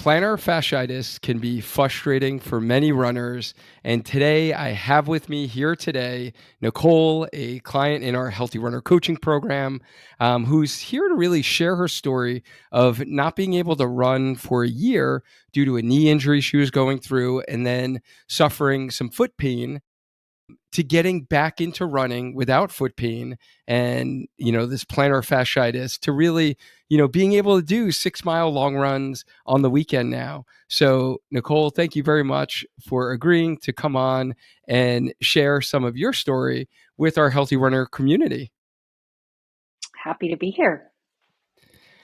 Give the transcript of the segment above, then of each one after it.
Plantar fasciitis can be frustrating for many runners. And today I have with me here today, Nicole, a client in our Healthy Runner coaching program, who's here to really share her story of not being able to run for a year due to a knee injury she was going through and then suffering some foot pain to getting back into running without foot pain and this plantar fasciitis to really being able to do 6 mile long runs on the weekend now. So Nicole, thank you very much for agreeing to come on and share some of your story with our Healthy Runner community. Happy to be here.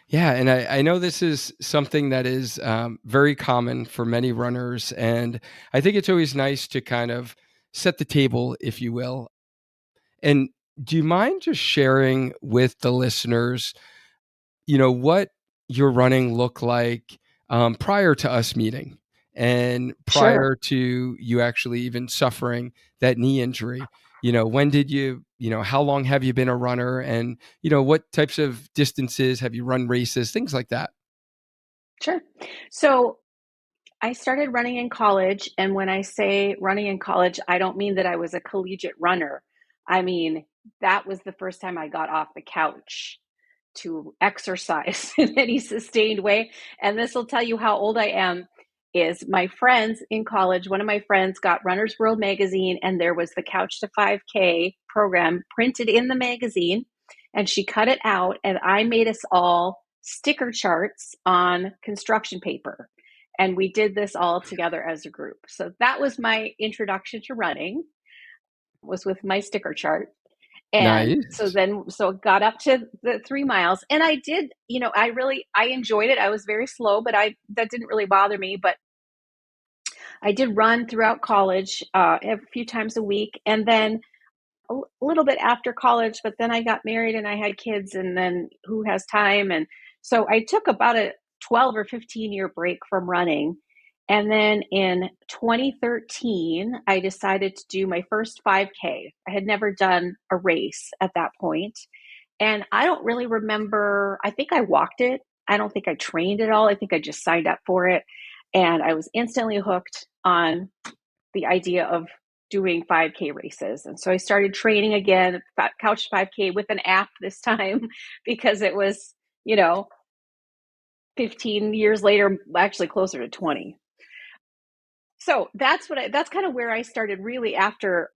Yeah, and I know this is something that is very common for many runners, and I think it's always nice to kind of set the table, if you will. And do you mind just sharing with the listeners, what your running looked like prior to us meeting and Sure. prior to you actually even suffering that knee injury? When did how long have you been a runner, and, what types of distances have you run, races, things like that? Sure. So I started running in college. And when I say running in college, I don't mean that I was a collegiate runner. I mean, that was the first time I got off the couch to exercise in any sustained way. And this will tell you how old I am. Is my friends in college, one of my friends got Runner's World magazine, and there was the Couch to 5K program printed in the magazine, and she cut it out, and I made us all sticker charts on construction paper, and we did this all together as a group. So that was my introduction to running, was with my sticker chart. And Nice. so it got up to the 3 miles, and I did, I enjoyed it. I was very slow, but that didn't really bother me. But I did run throughout college, a few times a week, and then a little bit after college. But then I got married and I had kids, and then who has time? And so I took about a 12 or 15-year break from running. And then in 2013, I decided to do my first 5K. I had never done a race at that point. And I don't really remember, I think I walked it. I don't think I trained at all. I think I just signed up for it. And I was instantly hooked on the idea of doing 5K races. And so I started training again, Couch 5K with an app this time, because it was, 15 years later, actually closer to 20. So that's kind of where I started really after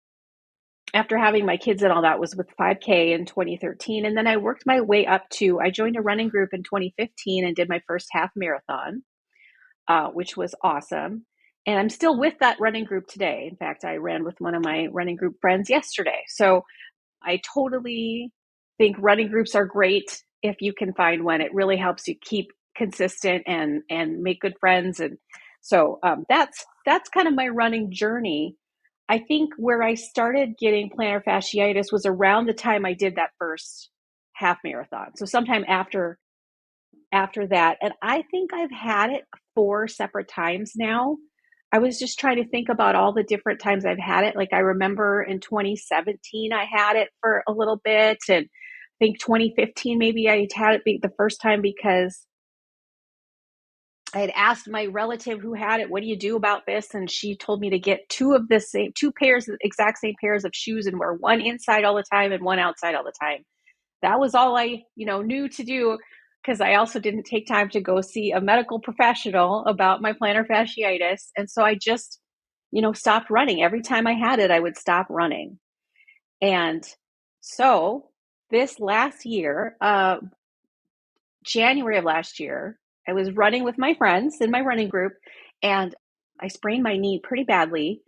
having my kids and all that, was with 5K in 2013. And then I worked my way up to, I joined a running group in 2015 and did my first half marathon, which was awesome. And I'm still with that running group today. In fact, I ran with one of my running group friends yesterday. So I totally think running groups are great if you can find one. It really helps you keep consistent and make good friends. And so that's kind of my running journey. I think where I started getting plantar fasciitis was around the time I did that first half marathon. So sometime after that. And I think I've had it 4 separate times now. I was just trying to think about all the different times I've had it. Like, I remember in 2017, I had it for a little bit. And I think 2015, maybe I had it the first time, because I had asked my relative who had it, what do you do about this? And she told me to get two pairs, exact same pairs of shoes, and wear one inside all the time and one outside all the time. That was all I, knew to do, because I also didn't take time to go see a medical professional about my plantar fasciitis. And so I just, stopped running. Every time I had it, I would stop running. And so this last year, January of last year, I was running with my friends in my running group, and I sprained my knee pretty badly,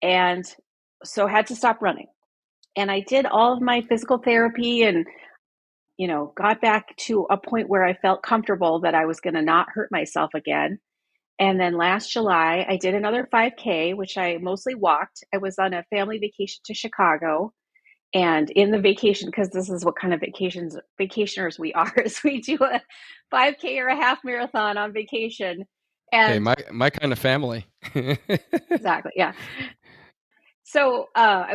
and so had to stop running. And I did all of my physical therapy and, got back to a point where I felt comfortable that I was going to not hurt myself again. And then last July, I did another 5K, which I mostly walked. I was on a family vacation to Chicago. And in the vacation, because this is what kind of vacationers we are, is we do a 5K or a half marathon on vacation. Hey, And my kind of family. exactly, yeah. So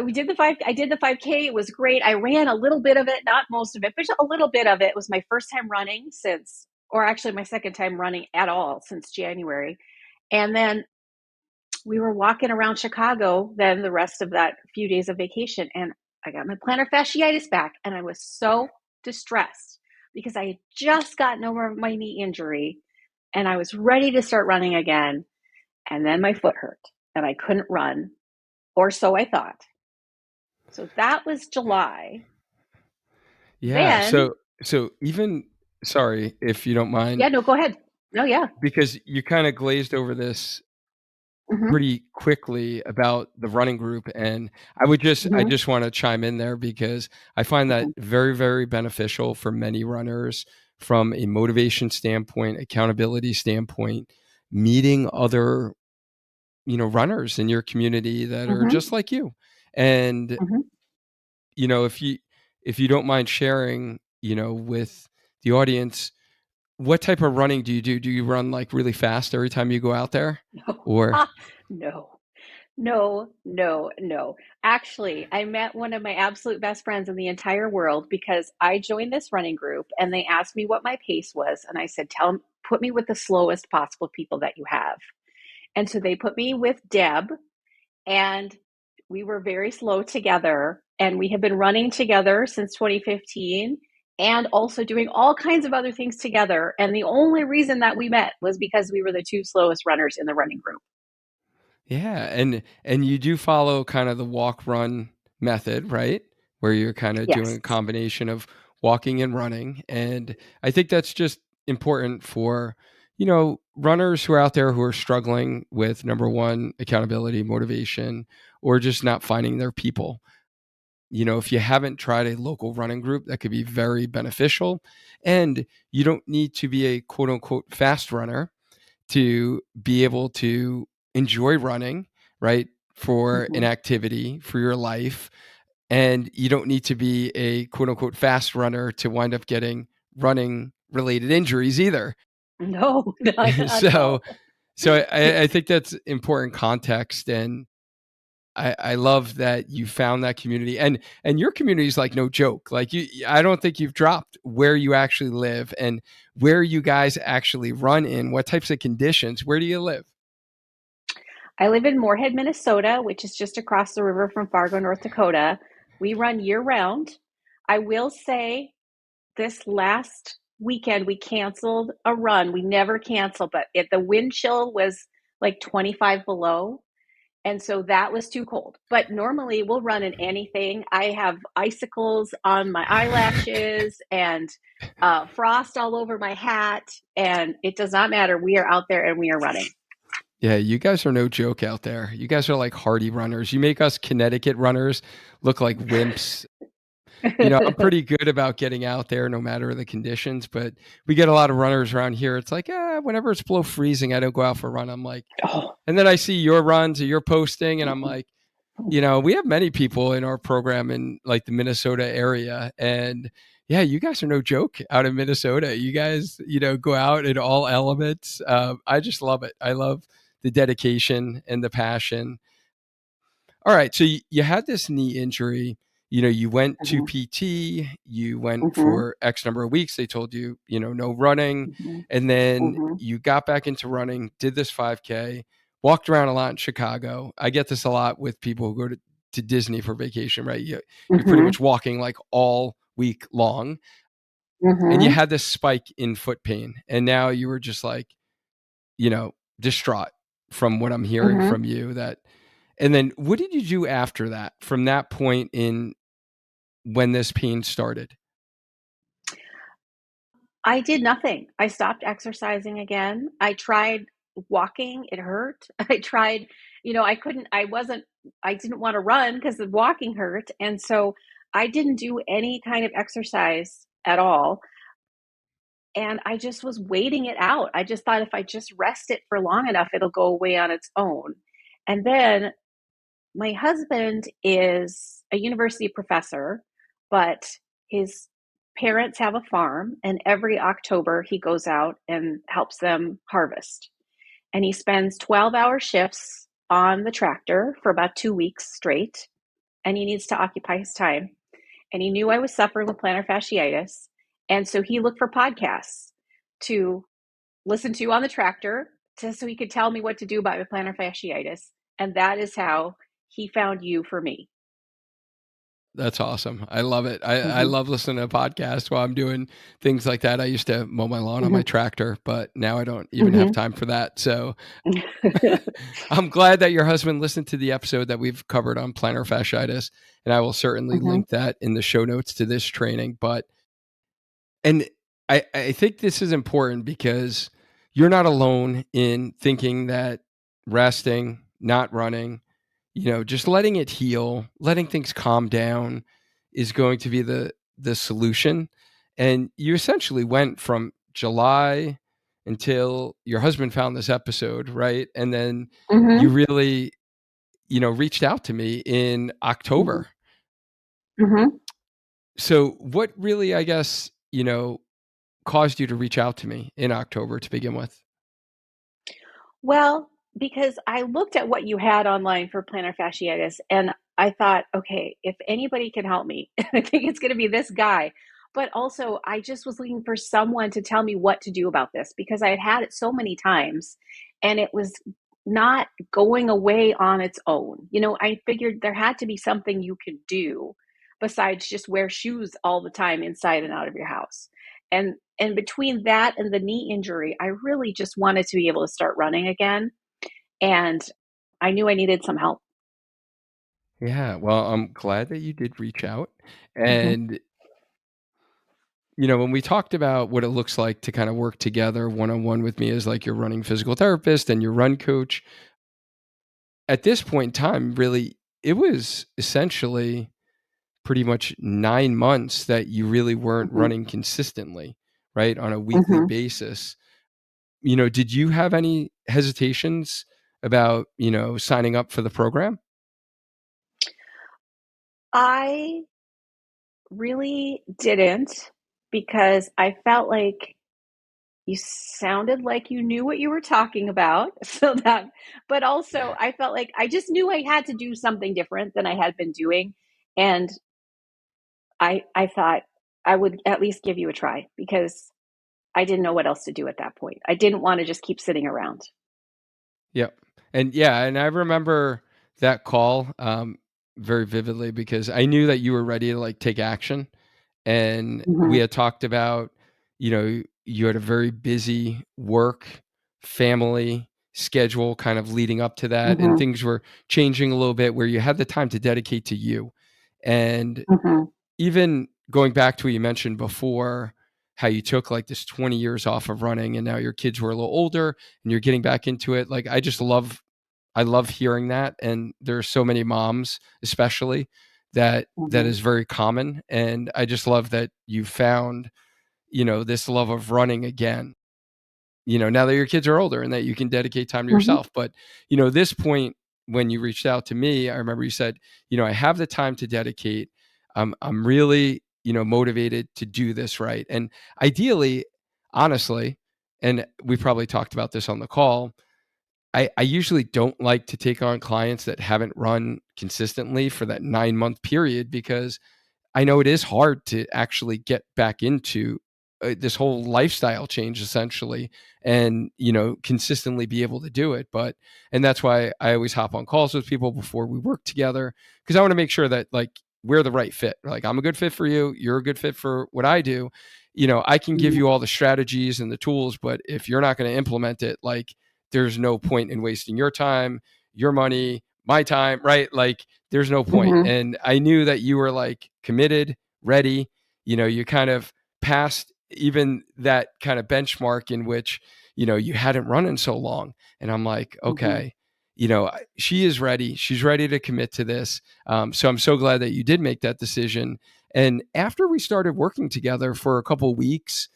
we did I did the 5K. It was great. I ran a little bit of it, not most of it, but a little bit of it. It was my first time running since or actually my second time running at all since January. And then we were walking around Chicago then the rest of that few days of vacation, and I got my plantar fasciitis back, and I was so distressed because I had just gotten over my knee injury and I was ready to start running again. And then my foot hurt and I couldn't run, or so I thought. So that was July. Yeah. Then, So even, sorry if you don't yeah, mind, no, go ahead. No, yeah. because you kind of glazed over this Mm-hmm. pretty quickly about the running group, and I Mm-hmm. just want to chime in there because I find that very, very beneficial for many runners from a motivation standpoint, accountability standpoint, meeting other, runners in your community that are Mm-hmm. just like you. And Mm-hmm. if you don't mind sharing, with the audience, what type of running do you do? Do you run like really fast every time you go out there? No. Or No. No, no, no. Actually, I met one of my absolute best friends in the entire world because I joined this running group and they asked me what my pace was. And I said, put me with the slowest possible people that you have. And so they put me with Deb, and we were very slow together. And we have been running together since 2015 and also doing all kinds of other things together. And the only reason that we met was because we were the two slowest runners in the running group. yeah, and you do follow kind of the walk run method, right? Where you're kind of doing Yes. a combination of walking and running. And I think that's just important for, runners who are out there who are struggling with number one, accountability, motivation, or just not finding their people. If you haven't tried a local running group, that could be very beneficial. And you don't need to be a quote unquote fast runner to be able to enjoy running, right? For an Mm-hmm. activity for your life. And you don't need to be a quote unquote fast runner to wind up getting running related injuries either. No, not at so, all. so I think that's important context. And I love that you found that community, and your community is like no joke. Like I don't think you've dropped where you actually live and where you guys actually run in, what types of conditions. Where do you live? I live in Moorhead, Minnesota, which is just across the river from Fargo, North Dakota. We run year round. I will say this last weekend we canceled a run. We never cancel, but the wind chill was like 25 below. And so that was too cold. But normally we'll run in anything. I have icicles on my eyelashes and frost all over my hat, and it does not matter. We are out there and we are running. Yeah, you guys are no joke out there. You guys are like hardy runners. You make us Connecticut runners look like wimps. I'm pretty good about getting out there no matter the conditions, but we get a lot of runners around here. It's like, whenever it's below freezing, I don't go out for a run. I'm like, Oh. and then I see your runs or your posting, and I'm like, we have many people in our program in like the Minnesota area. And yeah, you guys are no joke out in Minnesota. You guys, go out in all elements. I just love it. I love the dedication and the passion. All right. So you had this knee injury. You went to Mhm, PT, you went mhm, for X number of weeks. They told you, no running. mhm, And then mhm, you got back into running, did this 5K, walked around a lot in Chicago. I get this a lot with people who go to Disney for vacation, right? You're pretty mhm, much walking like all week long. And you mhm, had this spike in foot pain. And now you were just like, distraught from what I'm hearing mhm. from you that and then what did you do after that from that point in when this pain started? I did nothing. I stopped exercising again. I tried walking, it hurt. I tried, I didn't want to run because the walking hurt. And so I didn't do any kind of exercise at all. And I just was waiting it out. I just thought if I just rest it for long enough, it'll go away on its own. And then my husband is a university professor, but his parents have a farm, and every October he goes out and helps them harvest. And he spends 12-hour shifts on the tractor for about 2 weeks straight, and he needs to occupy his time. And he knew I was suffering with plantar fasciitis, and so he looked for podcasts. to listen to on the tractor so he could tell me what to do about my plantar fasciitis. And that is how he found you for me. That's awesome. I love it. I Mm-hmm. love listening to podcasts while I'm doing things like that. I used to mow my lawn on my Mm-hmm. tractor, but now I don't even have Mm-hmm. time for that. So I'm glad that your husband listened to the episode that we've covered on plantar fasciitis, and I will certainly Mm-hmm. link that in the show notes to this training. But and I think this is important because you're not alone in thinking that resting, not running, just letting it heal, letting things calm down is going to be the solution. And you essentially went from July until your husband found this episode, right? And then you Mm-hmm. really, reached out to me in Mm-hmm. October. Mm-hmm. So what really, I guess, caused you to reach out to me in October to begin with? Well, because I looked at what you had online for plantar fasciitis and I thought, okay, if anybody can help me, I think it's going to be this guy. But also, I just was looking for someone to tell me what to do about this because I had had it so many times and it was not going away on its own. I figured there had to be something you could do besides just wear shoes all the time inside and out of your house. And between that and the knee injury, I really just wanted to be able to start running again. And I knew I needed some help. Yeah, well, I'm glad that you did reach out. Hmm. And when we talked about what it looks like to kind of work together one on one with me as like your running physical therapist and your run coach, at this point in time, really, it was essentially pretty much 9 months that you really weren't Hmm. running consistently, right? On a weekly Hmm. basis. Did you have any hesitations about, signing up for the program? I really didn't because I felt like you sounded like you knew what you were talking about. But also I felt like I just knew I had to do something different than I had been doing. And I thought I would at least give you a try because I didn't know what else to do at that point. I didn't want to just keep sitting around. Yep. And yeah, and I remember that call very vividly because I knew that you were ready to like take action. And we Mhm. had talked about, you had a very busy work, family schedule kind of leading up to that. And Mhm. things were changing a little bit where you had the time to dedicate to you. And Mhm. even going back to what you mentioned before, how you took like this 20 years off of running and now your kids were a little older and you're getting back into it. Like I love hearing that. And there are so many moms, especially that Mhm. is very common. And I just love that you found, this love of running again, now that your kids are older and that you can dedicate time to Mhm. yourself. But, this point when you reached out to me, I remember you said, I have the time to dedicate. I'm really, motivated to do this right. And ideally, honestly, and we probably talked about this on the call, I usually don't like to take on clients that haven't run consistently for that 9-month period because I know it is hard to actually get back into this whole lifestyle change essentially and consistently be able to do it. But and that's why I always hop on calls with people before we work together because I want to make sure that like we're the right fit. Like I'm a good fit for you, you're a good fit for what I do. I can give Mhm. you all the strategies and the tools, but if you're not going to implement it, like there's no point in wasting your time, your money, my time, right? Like there's no point. Mhm. And I knew that you were like committed, ready. You kind of passed even that kind of benchmark in which, you hadn't run in so long. And I'm like, Mhm. okay, she is ready. She's ready to commit to this. So I'm so glad that you did make that decision. And after we started working together for a couple of weeks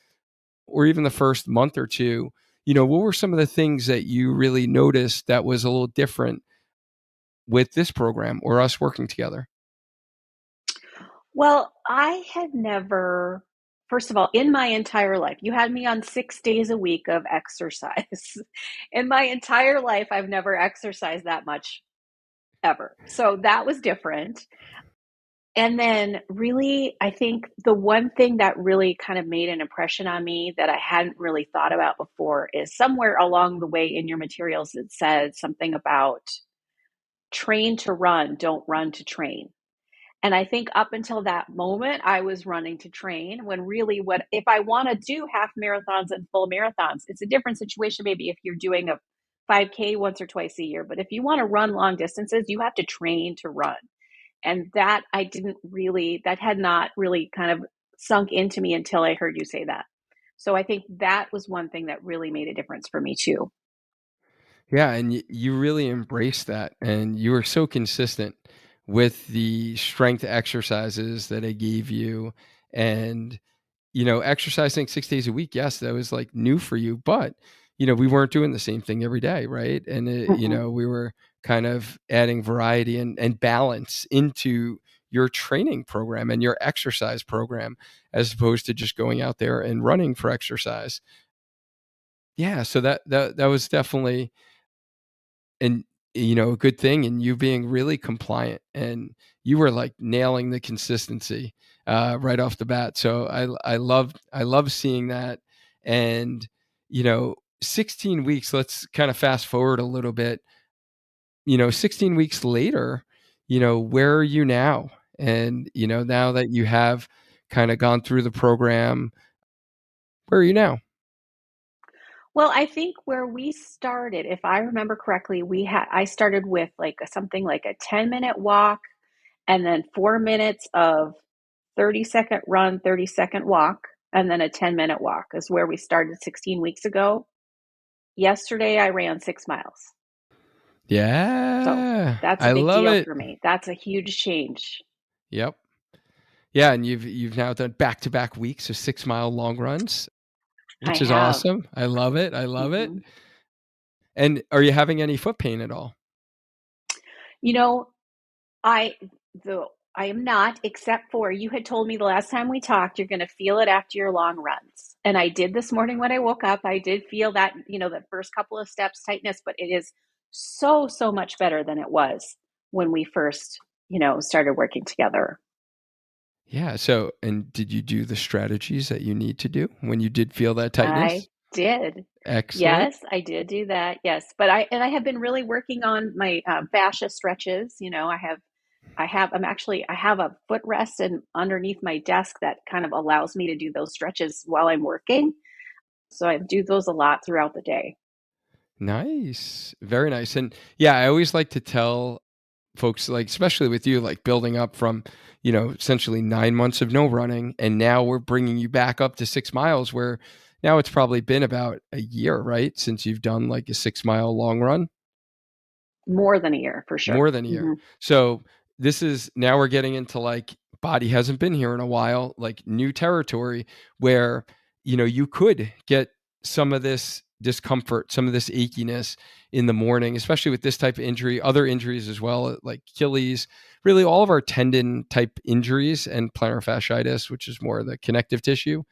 or even the first month or two, what were some of the things that you really noticed that was a little different with this program or us working together? Well, I had never, first of all, in my entire life, you had me on 6 days a week of exercise. In my entire life, I've never exercised that much ever. So that was different. And then really, I think the one thing that really kind of made an impression on me that I hadn't really thought about before is somewhere along the way in your materials, it said something about train to run, don't run to train. And I think up until that moment, I was running to train when really what if I want to do half marathons and full marathons, it's a different situation maybe if you're doing a 5K once or twice a year. But if you want to run long distances, you have to train to run. And that that had not really kind of sunk into me until I heard you say that. So I think that was one thing that really made a difference for me too. Yeah, and you really embraced that, and you were so consistent with the strength exercises that I gave you, and exercising 6 days a week, yes, that was, like, new for you, but, we weren't doing the same thing every day, right? And Mm-mm. we were kind of adding variety and balance into your training program and your exercise program as opposed to just going out there and running for exercise. Yeah, so that was definitely and a good thing and you being really compliant and you were like nailing the consistency right off the bat. So I love seeing that. And 16 weeks, let's kind of fast forward a little bit. 16 weeks later, where are you now? And now that you have kind of gone through the program, where are you now? Well, I think where we started, if I remember correctly, I started with like something like a 10-minute walk and then 4 minutes of 30-second run, 30-second walk, and then a 10-minute walk is where we started 16 weeks ago. Yesterday, I ran 6 miles. So Yeah, that's a I big love deal it. for me. That's a huge change. Yep. Yeah, and you've now done back-to-back weeks of 6-mile long runs, I which is have. awesome. I love it, I love it. hmm And are you having any foot pain at all? You know, I the I am not, except for you had told me the last time we talked, you're going to feel it after your long runs. And I did this morning when I woke up. I did feel that, the first couple of steps tightness, but it is so, so much better than it was when we first, started working together. Yeah, so and did you do the strategies that you need to do when you did feel that I tightness? did. Excellent. Yes, I did do that. Yes, but I have been really working on my fascia stretches. I have a footrest and underneath my desk that kind of allows me to do those stretches while I'm working. So I do those a lot throughout the day. Nice. Very nice. And yeah, I always like to tell folks, like, especially with you, like building up from, essentially 9 months of no running. And now we're bringing you back up to 6 miles, where now it's probably been about a year, right? Since you've done like a 6 mile long run. More than a year for sure. More than a year. hmm So this is now we're getting into like body hasn't been here in a while, like new territory where you could get some of this discomfort, some of this achiness in the morning, especially with this type of injury, other injuries as well, like Achilles, really all of our tendon type injuries and plantar fasciitis, which is more the connective tissue.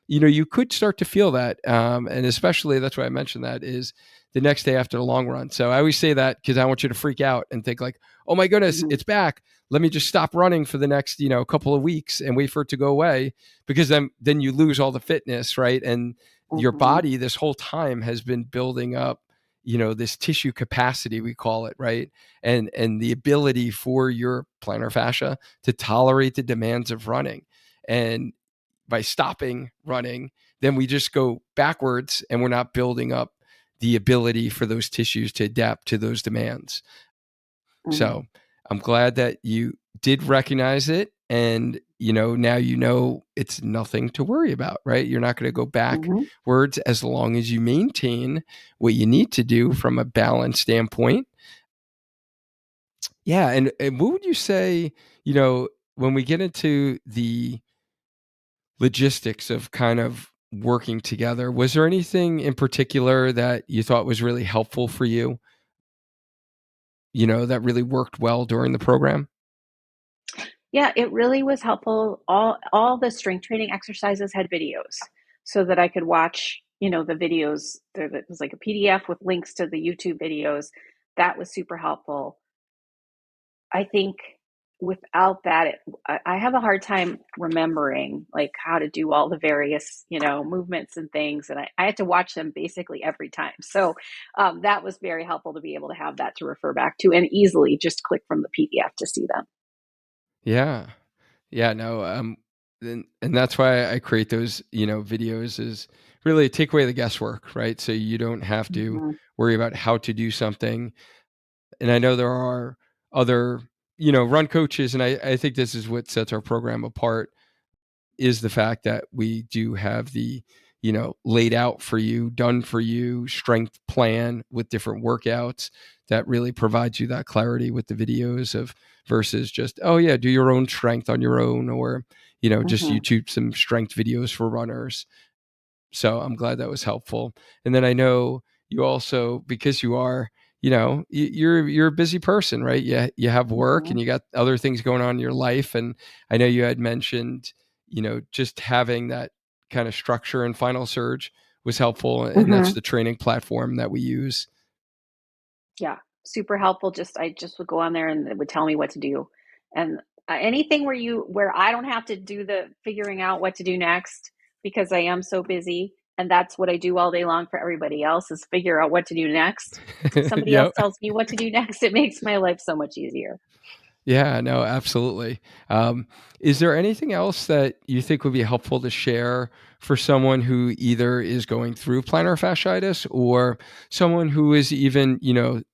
You could start to feel that. And especially that's why I mentioned that is the next day after the long run. So I always say that because I want you to freak out and think like, oh my goodness, hmm it's back. Let me just stop running for the next, couple of weeks and wait for it to go away because then you lose all the fitness, right? And your hmm body this whole time has been building up, this tissue capacity, we call it, right? And the ability for your plantar fascia to tolerate the demands of running. And by stopping running, then we just go backwards and we're not building up the ability for those tissues to adapt to those demands. hmm So I'm glad that you did recognize it. And, now it's nothing to worry about, right? You're not going to go hmm backwards as long as you maintain what you need to do from a balance standpoint. Yeah. And what would you say, when we get into the logistics of kind of working together. Was there anything in particular that you thought was really helpful for you, that really worked well during the program? Yeah, it really was helpful. All the strength training exercises had videos so that I could watch, the videos. There was like a PDF with links to the YouTube videos. That was super helpful. I think without that, I have a hard time remembering like how to do all the various, movements and things. And I had to watch them basically every time. So that was very helpful to be able to have that to refer back to and easily just click from the PDF to see them. Yeah. Yeah, no, and that's why I create those, videos is really take away the guesswork, right? So you don't have to Mhm. worry about how to do something. And I know there are other, run coaches, and I think this is what sets our program apart is the fact that we do have the, laid out for you, done for you strength plan with different workouts that really provides you that clarity with the videos of versus just, oh yeah, do your own strength on your own or, just Mhm. YouTube some strength videos for runners. So I'm glad that was helpful. And then I know you also, because you are, you're a busy person, right? You have work and Mhm. you got other things going on in your life. And I know you had mentioned, just having that kind of structure and final surge was helpful. And that's Mhm. the training platform that we use. Yeah, super helpful. I just would go on there and it would tell me what to do. And anything where I don't have to do the figuring out what to do next because I am so busy, and that's what I do all day long for everybody else is figure out what to do next. Somebody else Yep. tells me what to do next. It makes my life so much easier. Yeah, no, absolutely. Is there anything else that you think would be helpful to share for someone who either is going through plantar fasciitis or someone who is even,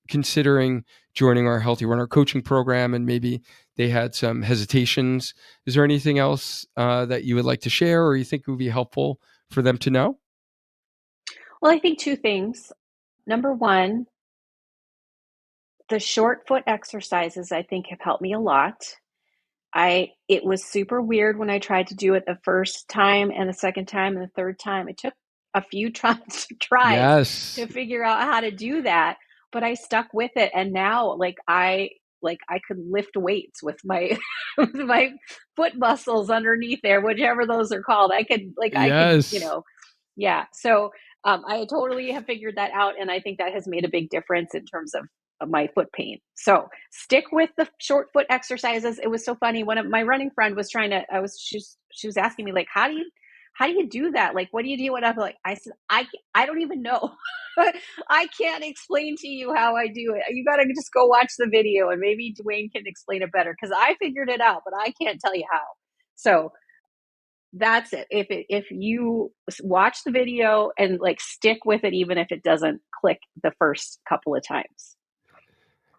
considering joining our Healthy Runner coaching program and maybe they had some hesitations? Is there anything else that you would like to share or you think would be helpful for them to know? Well, I think two things. Number one, the short foot exercises I think have helped me a lot. It was super weird when I tried to do it the first time and the second time and the third time. It took a few tries Yes. to figure out how to do that, but I stuck with it and now I could lift weights with my with my foot muscles underneath there, whichever those are called. Yes. Yeah. So I totally have figured that out, and I think that has made a big difference in terms of my foot pain. So stick with the short foot exercises. It was so funny. One of my running friend was trying to. She was asking me like, how do you do that? Like, what do you do? And I'm like, I said, I don't even know. I can't explain to you how I do it. You got to just go watch the video, and maybe Duane can explain it better because I figured it out, but I can't tell you how. So that's it. If you watch the video and like stick with it, even if it doesn't click the first couple of times.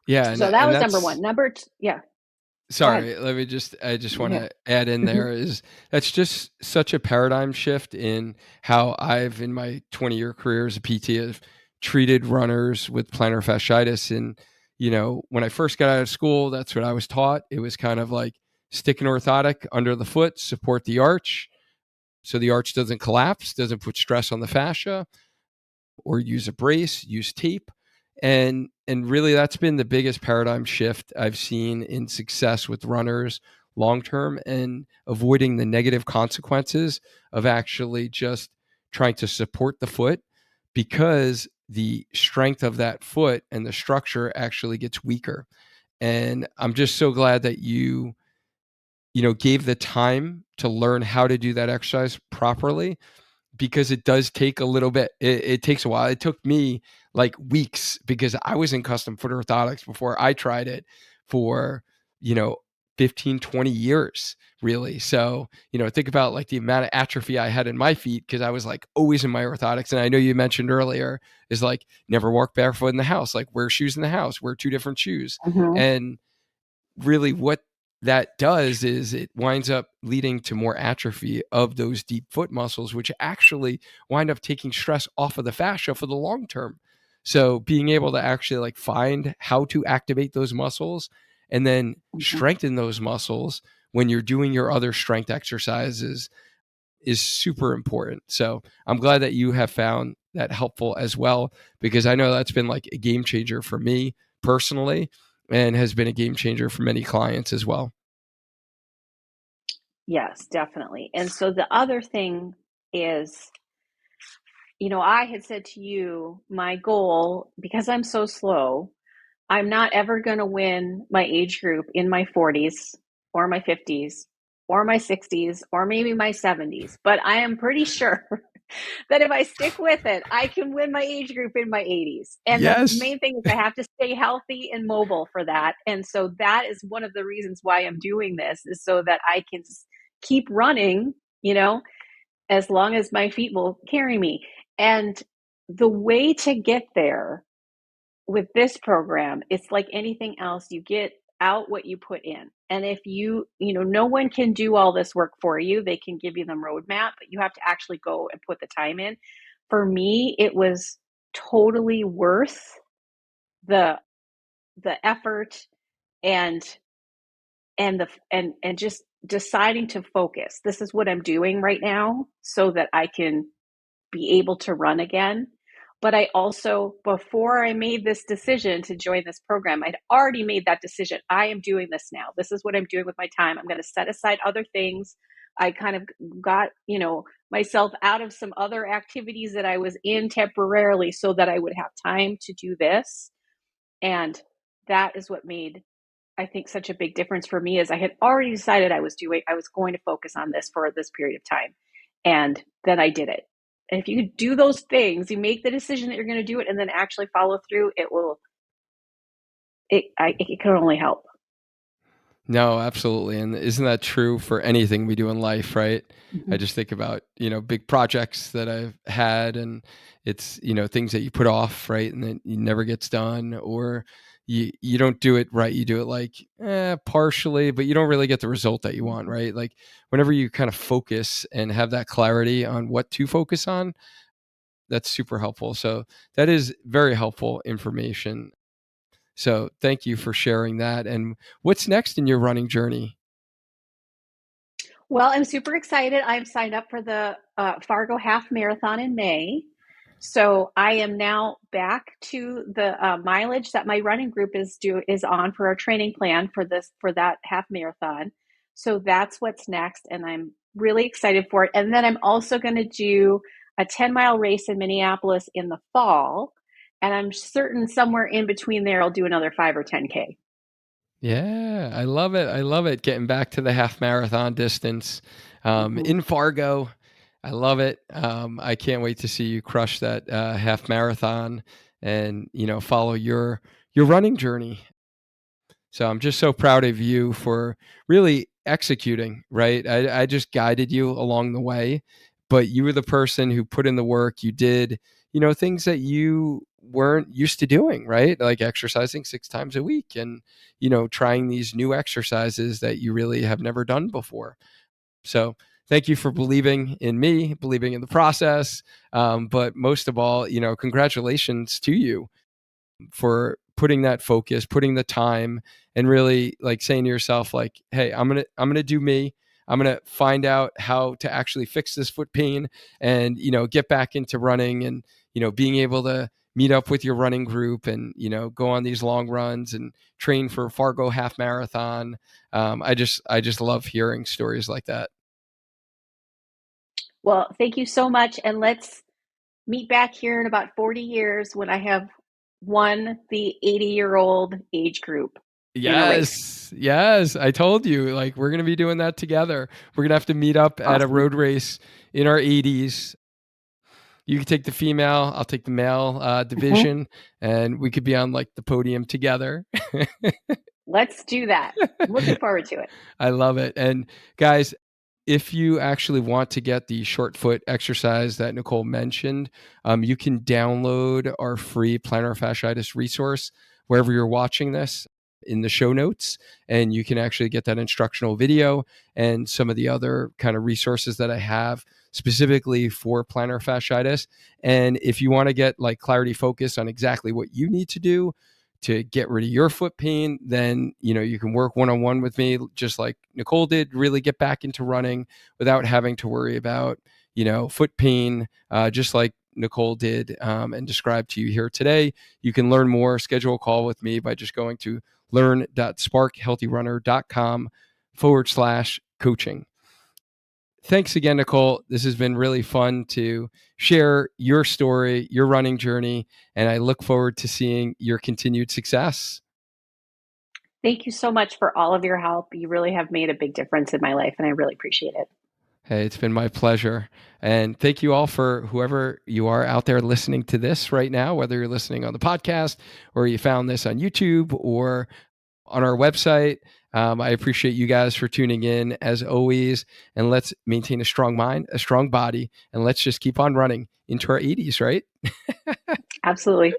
Yeah. So that And was number that's, one. Yeah, go ahead. sorry, let me just I just Yeah. wanna add in Mhm. there is that's just such a paradigm shift in how I've, in my 20-year career as a PT, have treated runners with plantar fasciitis, and, when I first got out of school, that's what I was taught. It was kind of like stick an orthotic under the foot, support the arch, so the arch doesn't collapse, doesn't put stress on the fascia, or use a brace, use tape. And really that's been the biggest paradigm shift I've seen in success with runners long term and avoiding the negative consequences of actually just trying to support the foot because the strength of that foot and the structure actually gets weaker. And I'm just so glad that you gave the time to learn how to do that exercise properly because it does take a little bit. It takes a while. It took me like weeks because I was in custom foot orthotics before I tried it for, you know, 15, 20 years, really. So, think about like the amount of atrophy I had in my feet because I was like always in my orthotics. And I know you mentioned earlier is like never walk barefoot in the house, like wear shoes in the house, wear two different shoes. Mhm. And really what that does is it winds up leading to more atrophy of those deep foot muscles, which actually wind up taking stress off of the fascia for the long term. So being able to actually like find how to activate those muscles and then Mhm. strengthen those muscles when you're doing your other strength exercises is super important. So I'm glad that you have found that helpful as well, because I know that's been like a game changer for me personally and has been a game changer for many clients as well. Yes, definitely. And so the other thing is, I had said to you, my goal, because I'm so slow, I'm not ever going to win my age group in my 40s or my 50s or my 60s or maybe my 70s, but I am pretty sure that if I stick with it, I can win my age group in my 80s. And the Yes. main thing is I have to stay healthy and mobile for that. And so that is one of the reasons why I'm doing this, is so that I can keep running, as long as my feet will carry me. And the way to get there with this program, it's like anything else. You get out what you put in. And if no one can do all this work for you. They can give you the roadmap, but you have to actually go and put the time in. For me, it was totally worth the effort and and just deciding to focus. This is what I'm doing right now so that I can be able to run again. But I also, before I made this decision to join this program, I'd already made that decision. I am doing this now. This is what I'm doing with my time. I'm going to set aside other things. I kind of got, myself out of some other activities that I was in temporarily so that I would have time to do this. And that is what made, I think, such a big difference for me, is I had already decided I was going to focus on this for this period of time. And then I did it. And if you do those things, you make the decision that you're going to do it and then actually follow through, it can only help. No, absolutely. And isn't that true for anything we do in life, right? I Mm-hmm. just think about, big projects that I've had, and it's, things that you put off, right? And then it never gets done, or you don't do it right. You do it like partially, but you don't really get the result that you want, right? Like whenever you kind of focus and have that clarity on what to focus on, that's super helpful. So that is very helpful information. So thank you for sharing that. And what's next in your running journey? Well, I'm super excited. I'm signed up for the Fargo Half Marathon in May. So I am now back to the mileage that my running group is on for our training plan for that half marathon. So that's what's next, and I'm really excited for it. And then I'm also going to do a 10-mile race in Minneapolis in the fall, and I'm certain somewhere in between there I'll do another 5 or 10K. Yeah, I love it. I love it. Getting back to the half marathon distance Mhm. in Fargo. I love it. I can't wait to see you crush that half marathon and follow your running journey. So I'm just so proud of you for really executing, right? I just guided you along the way, but you were the person who put in the work. You did, things that you weren't used to doing, right? Like exercising 6 times a week and, trying these new exercises that you really have never done before. So thank you for believing in me, believing in the process. But most of all, congratulations to you for putting that focus, putting the time, and really like saying to yourself, like, hey, I'm gonna do me. I'm gonna find out how to actually fix this foot pain and get back into running and being able to meet up with your running group and go on these long runs and train for Fargo Half Marathon. I just love hearing stories like that. Well, thank you so much, and let's meet back here in about 40 years when I have won the 80-year-old age group in a race. Yes. Yes. I told you, like, we're going to be doing that together. We're going to have to meet up at a Awesome. road race in our 80s. You can take the female, I'll take the male Mhm. division, and we could be on like the podium together. Let's do that. I'm looking forward to it. I love it. And guys, if you actually want to get the short foot exercise that Nicole mentioned, you can download our free plantar fasciitis resource wherever you're watching this in the show notes. And you can actually get that instructional video and some of the other kind of resources that I have specifically for plantar fasciitis. And if you want to get like clarity focus on exactly what you need to do to get rid of your foot pain, then you can work one-on-one with me just like Nicole did, really get back into running without having to worry about foot pain, just like Nicole did and described to you here today. You can learn more, schedule a call with me by just going to learn.sparkhealthyrunner.com/coaching. Thanks again, Nicole. This has been really fun to share your story, your running journey, and I look forward to seeing your continued success. Thank you so much for all of your help. You really have made a big difference in my life, and I really appreciate it. Hey, it's been my pleasure. And thank you all for whoever you are out there listening to this right now, whether you're listening on the podcast or you found this on YouTube or on our website. I appreciate you guys for tuning in as always. And let's maintain a strong mind, a strong body, and let's just keep on running into our 80s, right? Absolutely.